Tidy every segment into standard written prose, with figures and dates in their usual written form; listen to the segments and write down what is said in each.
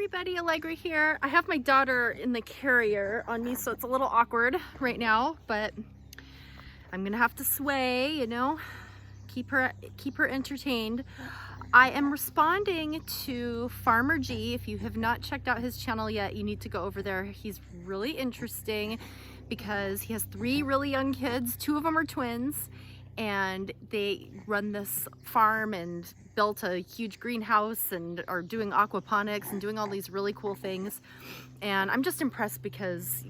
everybody, Allegra here. I have my daughter in the carrier on me, so it's a little awkward right now, but I'm gonna have to sway, you know, keep her entertained. I am responding to Farmer G. If you have not checked out his channel yet, you need to go over there. He's really interesting because he has 3 really young kids. 2 of them are twins, and they run this farm and built a huge greenhouse and are doing aquaponics and doing all these really cool things. And I'm just impressed because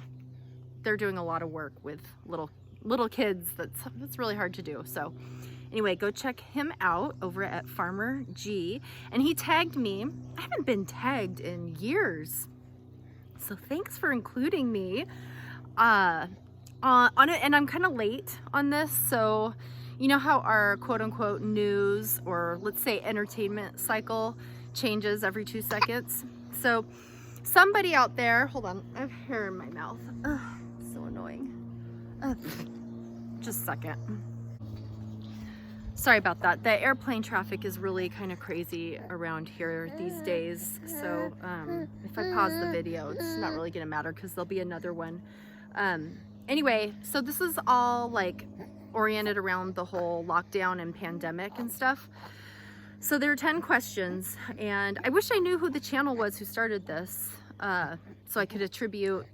they're doing a lot of work with little kids. That's really hard to do. So anyway, go check him out over at Farmer G. And he tagged me. I haven't been tagged in years, so thanks for including me on it. And I'm kind of late on this, so you know how our quote-unquote news, or let's say entertainment cycle, changes every 2 seconds. So somebody out there, hold on, I have hair in my mouth. Ugh, so annoying. Just a second. Sorry about that. The airplane traffic is really kind of crazy around here these days. So if I pause the video, it's not really gonna matter because there'll be another one. Anyway, so this is all like oriented around the whole lockdown and pandemic and stuff. So there are 10 questions, and I wish I knew who the channel was who started this, so I could attribute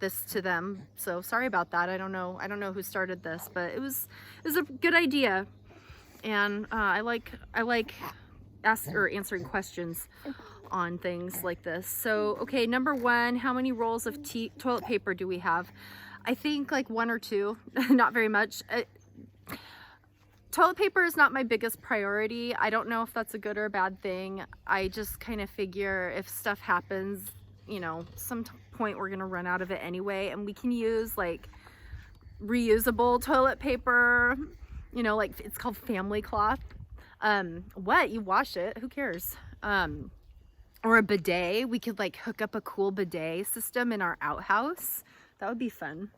this to them. So sorry about that. I don't know who started this, but it was a good idea. And I like answering questions on things like this. So okay, number 1, how many rolls of toilet paper do we have? I think like 1 or 2, not very much. Toilet paper is not my biggest priority. I don't know if that's a good or a bad thing. I just kind of figure if stuff happens, you know, some point we're gonna run out of it anyway, and we can use like reusable toilet paper, you know, like it's called family cloth. What, you wash it, who cares? Or a bidet. We could like hook up a cool bidet system in our outhouse. That would be fun.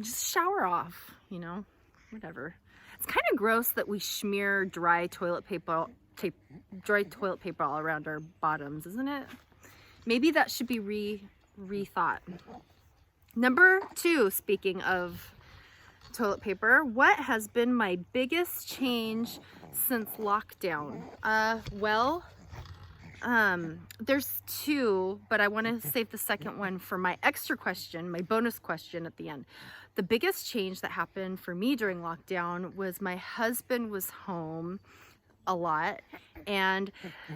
Just shower off, you know, whatever. It's kind of gross that we smear dry toilet paper all around our bottoms, isn't it? Maybe that should be rethought. Number 2, speaking of toilet paper, what has been my biggest change since lockdown? There's 2, but I want to save the second one for my extra question, my bonus question at the end. The biggest change that happened for me during lockdown was my husband was home a lot, and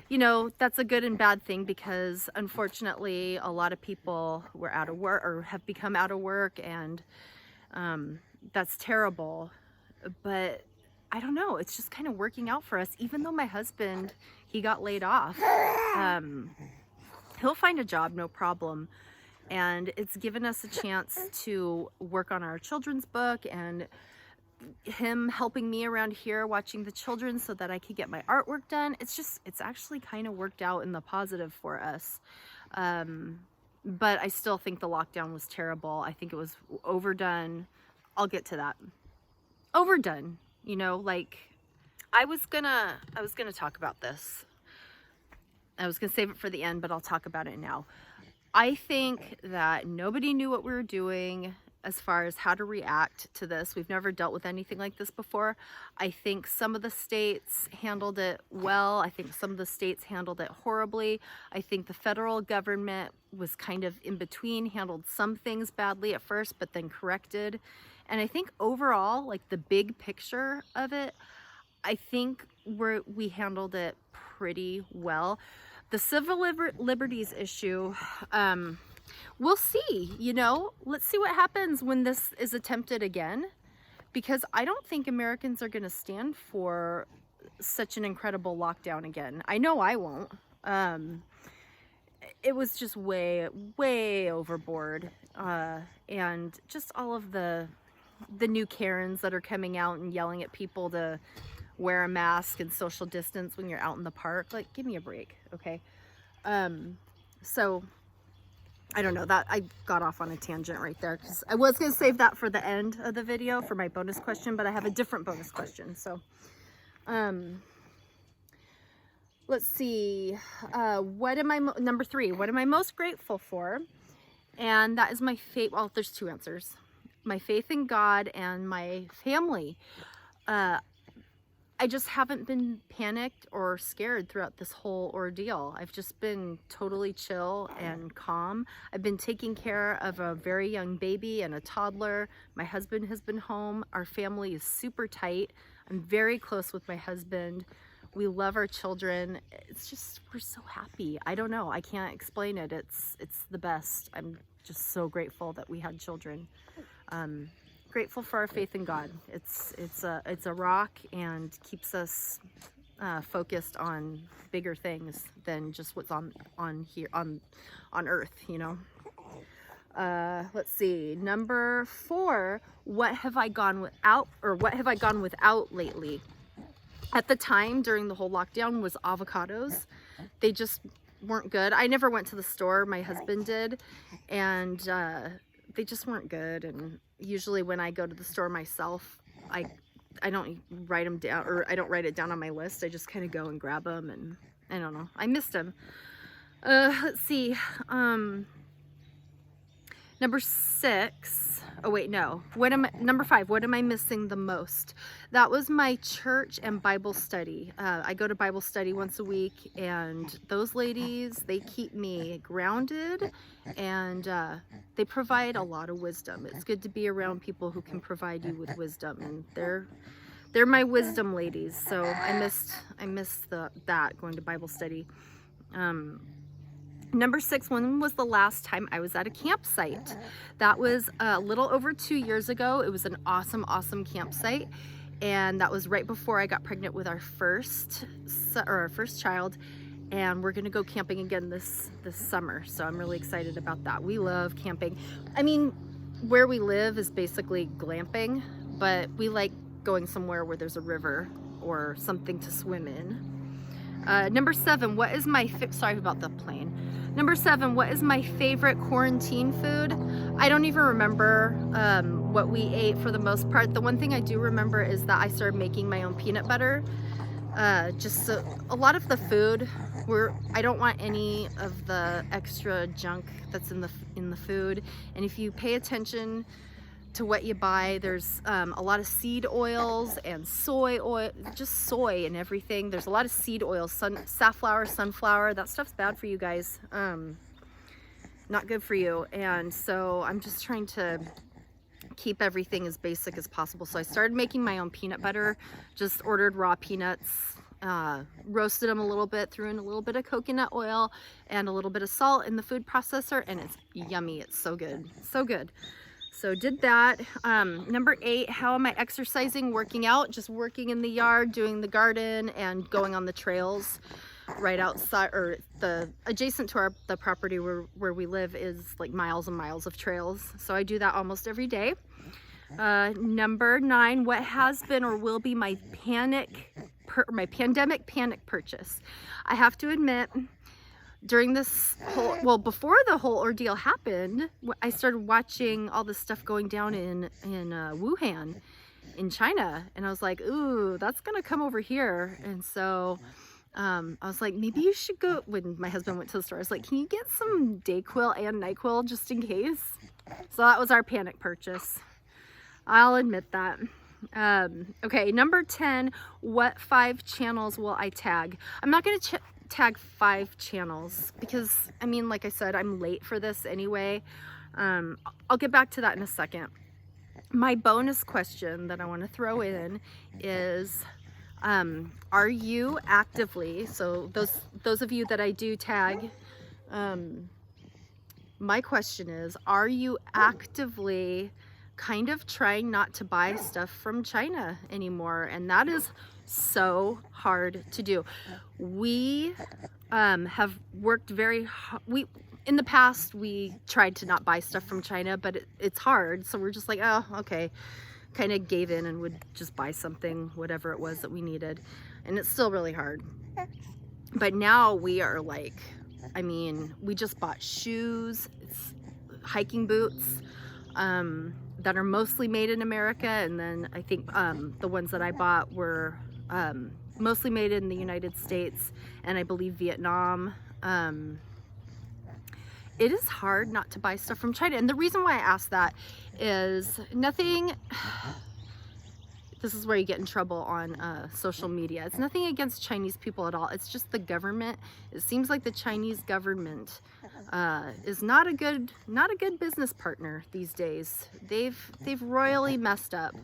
you know, that's a good and bad thing because unfortunately a lot of people were out of work or have become out of work, and that's terrible. But I don't know, it's just kind of working out for us. Even though my husband, he got laid off, he'll find a job, no problem. And it's given us a chance to work on our children's book, and him helping me around here watching the children so that I could get my artwork done. It's actually kind of worked out in the positive for us. But I still think the lockdown was terrible. I think it was overdone. I'll get to that. Overdone. You know, like I was gonna talk about this. I was gonna save it for the end, but I'll talk about it now. I think that nobody knew what we were doing as far as how to react to this. We've never dealt with anything like this before. I think some of the states handled it well. I think some of the states handled it horribly. I think the federal government was kind of in between, handled some things badly at first, but then corrected. And I think overall, like the big picture of it, I think we handled it pretty well. The civil liberties issue, we'll see, you know, let's see what happens when this is attempted again, because I don't think Americans are going to stand for such an incredible lockdown again. I know I won't. It was just way overboard, and just all of the new Karens that are coming out and yelling at people to wear a mask and social distance when you're out in the park. Like, give me a break, okay? So I don't know, that I got off on a tangent right there because I was going to save that for the end of the video for my bonus question, but I have a different bonus question. So let's see, what am I, number 3, what am I most grateful for? And that is my faith. Well, there's 2 answers. My faith in God and my family. I just haven't been panicked or scared throughout this whole ordeal. I've just been totally chill and calm. I've been taking care of a very young baby and a toddler. My husband has been home. Our family is super tight. I'm very close with my husband. We love our children. It's just, we're so happy. I don't know. I can't explain it. It's the best. I'm just so grateful that we had children. Grateful for our faith in God. It's a rock and keeps us focused on bigger things than just what's on here on earth, you know. Let's see, number 4, what have I gone without lately? At the time during the whole lockdown was avocados. They just weren't good. I never went to the store, my husband did, and they just weren't good. And usually when I go to the store myself, I don't write them down, or I don't write it down on my list. I just kind of go and grab them, and I don't know. I missed them. Let's see. Number 6. Oh wait, no. Number 5. What am I missing the most? That was my church and Bible study. I go to Bible study once a week, and those ladies, they keep me grounded, and they provide a lot of wisdom. It's good to be around people who can provide you with wisdom, and they're my wisdom ladies. So I missed that going to Bible study. Number 6, when was the last time I was at a campsite? That was a little over 2 years ago. It was an awesome, awesome campsite. And that was right before I got pregnant with our first child. And we're gonna go camping again this summer. So I'm really excited about that. We love camping. I mean, where we live is basically glamping, but we like going somewhere where there's a river or something to swim in. Number 7, what is my, sorry about the plane. Number 7, what is my favorite quarantine food? I don't even remember what we ate for the most part. The one thing I do remember is that I started making my own peanut butter. Just a lot of the food, I don't want any of the extra junk that's in the food. And if you pay attention to what you buy, there's a lot of seed oils and soy oil, just soy and everything. There's a lot of seed oils, safflower, sunflower. That stuff's bad for you guys. Not good for you. And so I'm just trying to keep everything as basic as possible. So I started making my own peanut butter, just ordered raw peanuts, roasted them a little bit, threw in a little bit of coconut oil and a little bit of salt in the food processor, and it's yummy. It's so good, so good. So did that. Number 8, how am I exercising? Working out, just working in the yard, doing the garden, and going on the trails right outside, or adjacent to the property where we live is like miles and miles of trails. So I do that almost every day. Number 9, what has been or will be my pandemic panic purchase? I have to admit, during this before the whole ordeal happened, I started watching all this stuff going down in Wuhan in China, and I was like, ooh, that's gonna come over here. And so I was like, maybe you should go. When my husband went to the store, I was like, can you get some Dayquil and NyQuil just in case? So that was our panic purchase. I'll admit that. Okay, number 10, what 5 channels will I tag? I'm not gonna tag 5 channels because, I mean, like I said, I'm late for this anyway. I'll get back to that in a second. My bonus question that I want to throw in is, are you actively, so those of you that I do tag, my question is, are you actively kind of trying not to buy stuff from China anymore? And that is so hard to do. We have worked very hard. In the past, we tried to not buy stuff from China, but it's hard. So we're just like, oh, okay. Kind of gave in and would just buy something, whatever it was that we needed. And it's still really hard. But now we are like, I mean, we just bought shoes, hiking boots, that are mostly made in America. And then I think the ones that I bought were mostly made in the United States and I believe Vietnam. It is hard not to buy stuff from China. And the reason why I ask that is nothing, this is where you get in trouble on social media. It's nothing against Chinese people at all. It's just the government. It seems like the Chinese government is not a good business partner these days. They've royally messed up,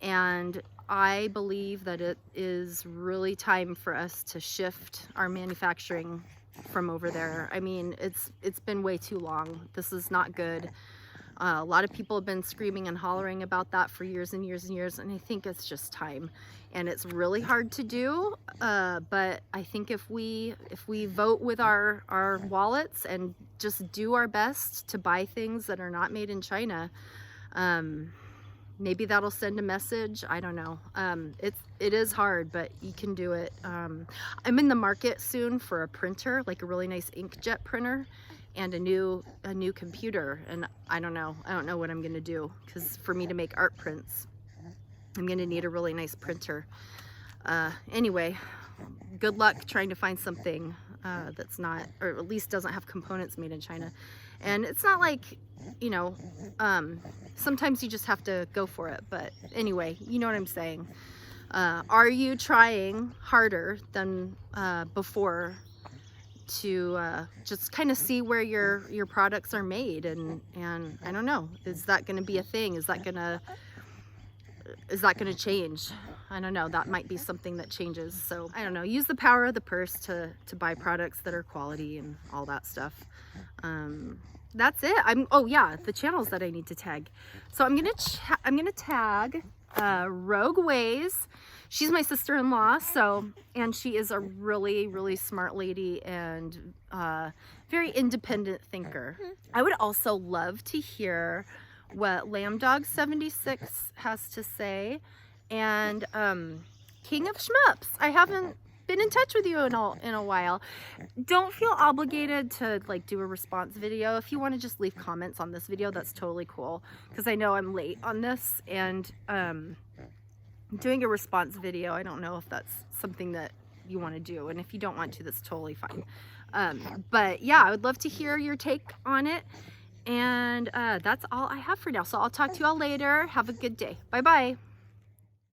and I believe that it is really time for us to shift our manufacturing from over there. I mean, it's been way too long. This is not good. A lot of people have been screaming and hollering about that for years and years and years, and I think it's just time. And it's really hard to do, but I think if we vote with our wallets and just do our best to buy things that are not made in China, maybe that'll send a message. I don't know. It is hard, but you can do it. I'm in the market soon for a printer, like a really nice inkjet printer, and a new computer. And I don't know what I'm gonna do, because for me to make art prints, I'm gonna need a really nice printer. Anyway, good luck trying to find something that's not, or at least doesn't have components made in China. And it's not like, you know, sometimes you just have to go for it. But anyway, you know what I'm saying. Are you trying harder than before to just kind of see where your products are made? And I don't know, is that going to be a thing? Is that going to change? I don't know. That might be something that changes. So I don't know. Use the power of the purse to buy products that are quality and all that stuff. That's it. Oh yeah, the channels that I need to tag. So I'm gonna tag Rogue Ways. She's my sister-in-law. And she is a really, really smart lady and very independent thinker. I would also love to hear what Lamb Dog 76 has to say, and King of Shmups. I haven't been in touch with you in a while. Don't feel obligated to like do a response video. If you want to just leave comments on this video, that's totally cool, because I know I'm late on this, and doing a response video, I don't know if that's something that you want to do, and if you don't want to, that's totally fine. But yeah, I would love to hear your take on it. And that's all I have for now. So I'll talk to you all later. Have a good day. Bye bye.